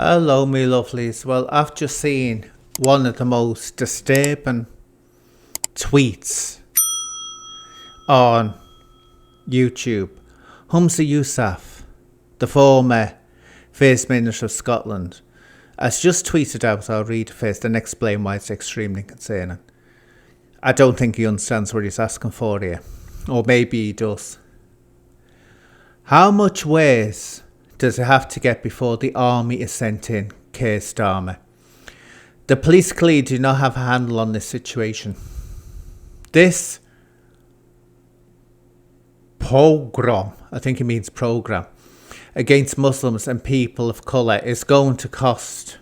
Hello, me lovelies. Well, I've just seen one of the most disturbing tweets on YouTube. Humza Yousaf, the former First Minister of Scotland, has just tweeted out, I'll read it first and explain why it's extremely concerning. I don't think he understands what he's asking for here. Or maybe he does. How much worse does it have to get before the army is sent in, Keir Starmer? The police clearly do not have a handle on this situation. This pogrom, I think it means program, against Muslims and people of colour is going to cost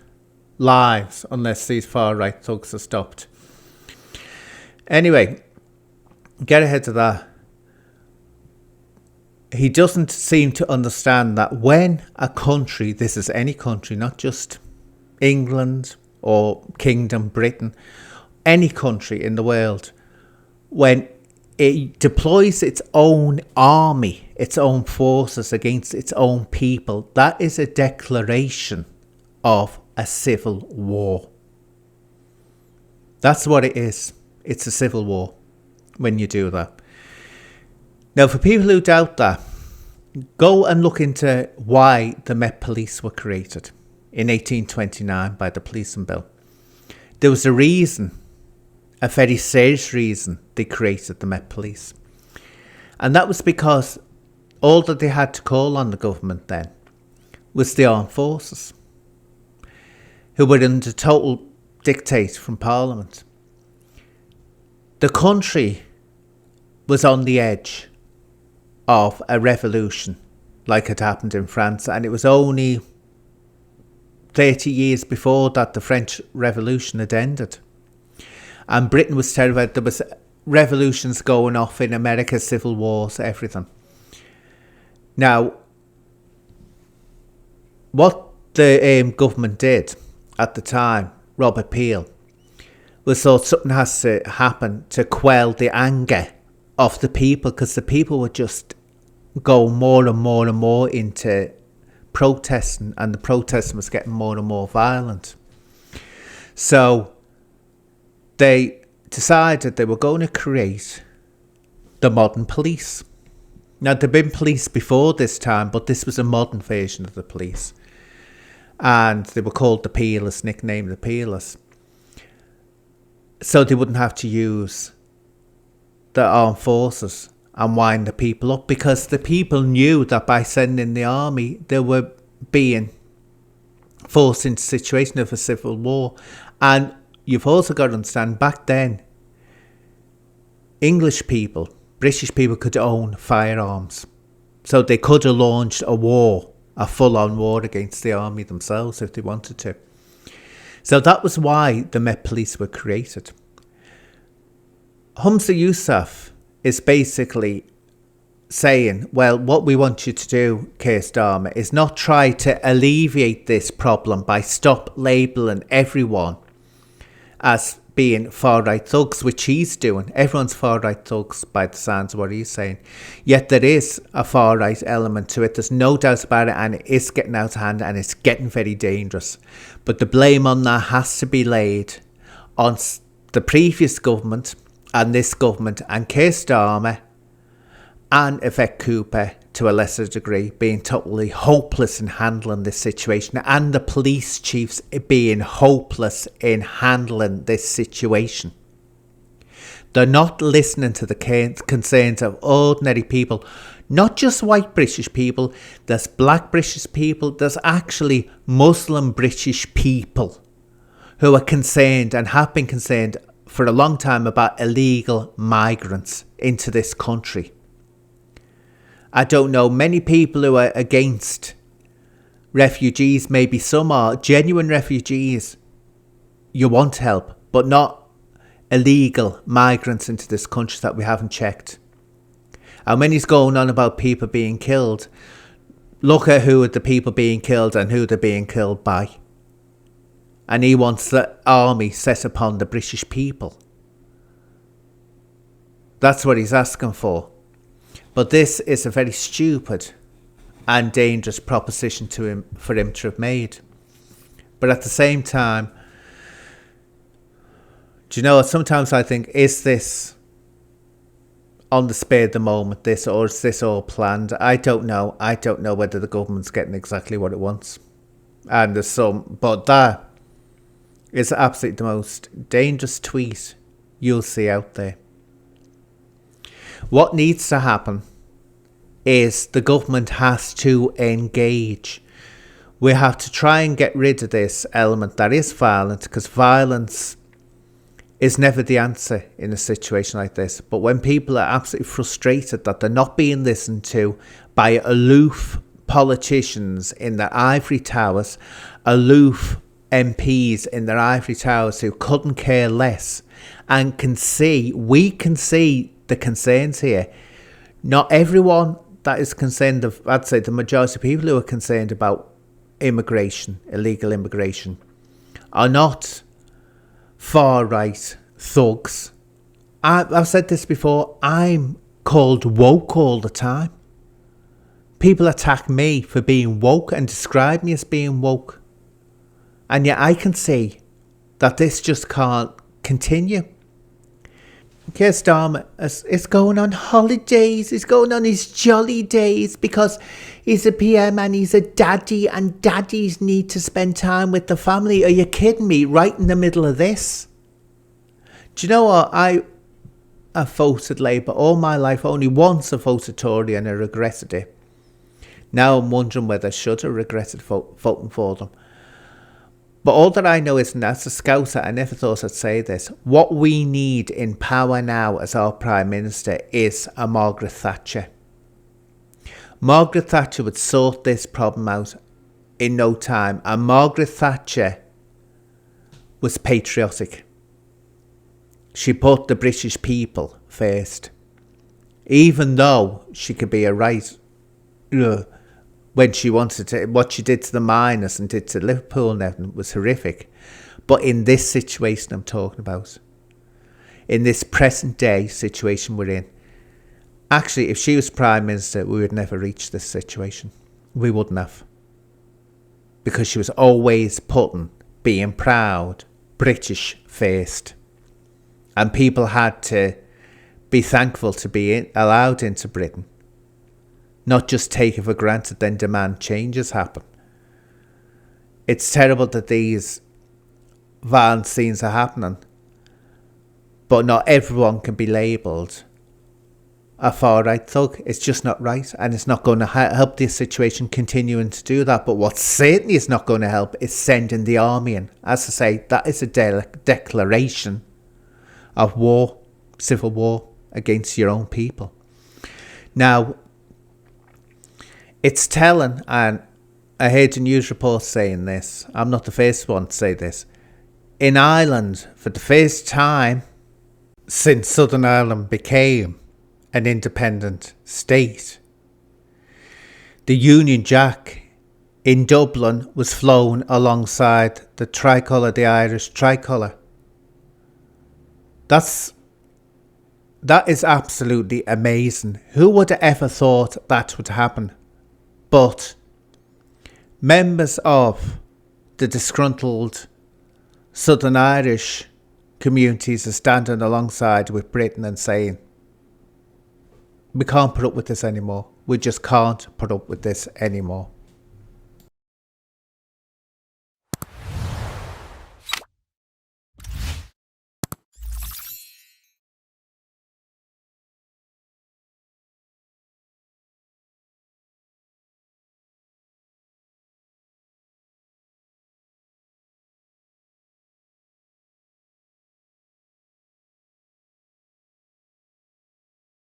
lives unless these far-right thugs are stopped. Anyway, get ahead of that. He doesn't seem to understand that when a country, this is any country, not just England or Kingdom, Britain, any country in the world, when it deploys its own army, its own forces against its own people, that is a declaration of a civil war. That's what it is. It's a civil war when you do that. Now, for people who doubt that, go and look into why the Met Police were created in 1829 by the Policing Bill. There was a reason, a very serious reason, they created the Met Police. And that was because all that they had to call on the government then was the armed forces, who were under total dictate from Parliament. The country was on the edge of a revolution like had happened in France, and it was only 30 years before that the French Revolution had ended. And Britain was terrified. There was revolutions going off in America, civil wars, everything. Now, what the government did at the time, Robert Peel, was thought something has to happen to quell the anger of the people, because the people would just go more and more and more into protesting, and the protesting was getting more and more violent. So they decided they were going to create the modern police. Now, there'd been police before this time, but this was a modern version of the police. And they were called the Peelers, nicknamed the Peelers. So they wouldn't have to use the armed forces and wind the people up, because the people knew that by sending the army, they were being forced into a situation of a civil war. And you've also got to understand, back then, English people, British people could own firearms. So they could have launched a war, a full-on war against the army themselves if they wanted to. So that was why the Met Police were created. Humza Yousaf is basically saying, well, what we want you to do, Keir Starmer, is not try to alleviate this problem by stop labelling everyone as being far-right thugs, which he's doing. Everyone's far-right thugs by the sounds of what he's saying. Yet there is a far-right element to it. There's no doubt about it, and it is getting out of hand, and it's getting very dangerous. But the blame on that has to be laid on the previous government and this government, and Keir Starmer and Yvette Cooper to a lesser degree being totally hopeless in handling this situation, and the police chiefs being hopeless in handling this situation. They're not listening to the concerns of ordinary people, not just white British people. There's black British people, there's actually Muslim British people who are concerned and have been concerned for a long time about illegal migrants into this country. I don't know, many people who are against refugees, maybe some are genuine refugees. You want help, but not illegal migrants into this country that we haven't checked. And when he's going on about people being killed, look at who are the people being killed and who they're being killed by. And he wants the army set upon the British people. That's what he's asking for. But this is a very stupid and dangerous proposition for him to have made. But at the same time, do you know what? Sometimes I think, is this on the spur of the moment, this, or is this all planned? I don't know. I don't know whether the government's getting exactly what it wants. And there's some, but that is absolutely the most dangerous tweet you'll see out there. What needs to happen is the government has to engage. We have to try and get rid of this element that is violent, because violence is never the answer in a situation like this. But when people are absolutely frustrated that they're not being listened to by aloof politicians in their ivory towers, aloof MPs in their ivory towers who couldn't care less, and we can see the concerns here. Not everyone that is concerned, I'd say the majority of people who are concerned about immigration, illegal immigration, are not far-right thugs. I've said this before, I'm called woke all the time. People attack me for being woke and describe me as being woke. And yet I can see that this just can't continue. Keir Starmer is going on holidays. He's going on his jolly days because he's a PM and he's a daddy, and daddies need to spend time with the family. Are you kidding me? Right in the middle of this. Do you know what? I voted Labour all my life. Only once I voted Tory and I regretted it. Now I'm wondering whether I should have regretted voting for them. But all that I know is, and as a Scouser, I never thought I'd say this, what we need in power now as our Prime Minister is a Margaret Thatcher. Margaret Thatcher would sort this problem out in no time. And Margaret Thatcher was patriotic. She put the British people first. Even though she could be a right... when she wanted to, what she did to the miners and did to Liverpool now was horrific. But in this situation I'm talking about, in this present day situation we're in, actually, if she was Prime Minister, we would never reach this situation. We wouldn't have. Because she was always putting being proud, British first. And people had to be thankful to be allowed into Britain. Not just take it for granted, then demand changes happen. It's terrible that these violent scenes are happening. But not everyone can be labelled a far-right thug. It's just not right. And it's not going to help this situation continuing to do that. But what certainly is not going to help is sending the army in. As I say, that is a declaration of war, civil war against your own people. Now, it's telling, and I heard a news report saying this, I'm not the first one to say this, in Ireland, for the first time since Southern Ireland became an independent state, the Union Jack in Dublin was flown alongside the tricolour, the Irish tricolour. That is absolutely amazing. Who would have ever thought that would happen? But members of the disgruntled Southern Irish communities are standing alongside with Britain and saying, we can't put up with this anymore. We just can't put up with this anymore.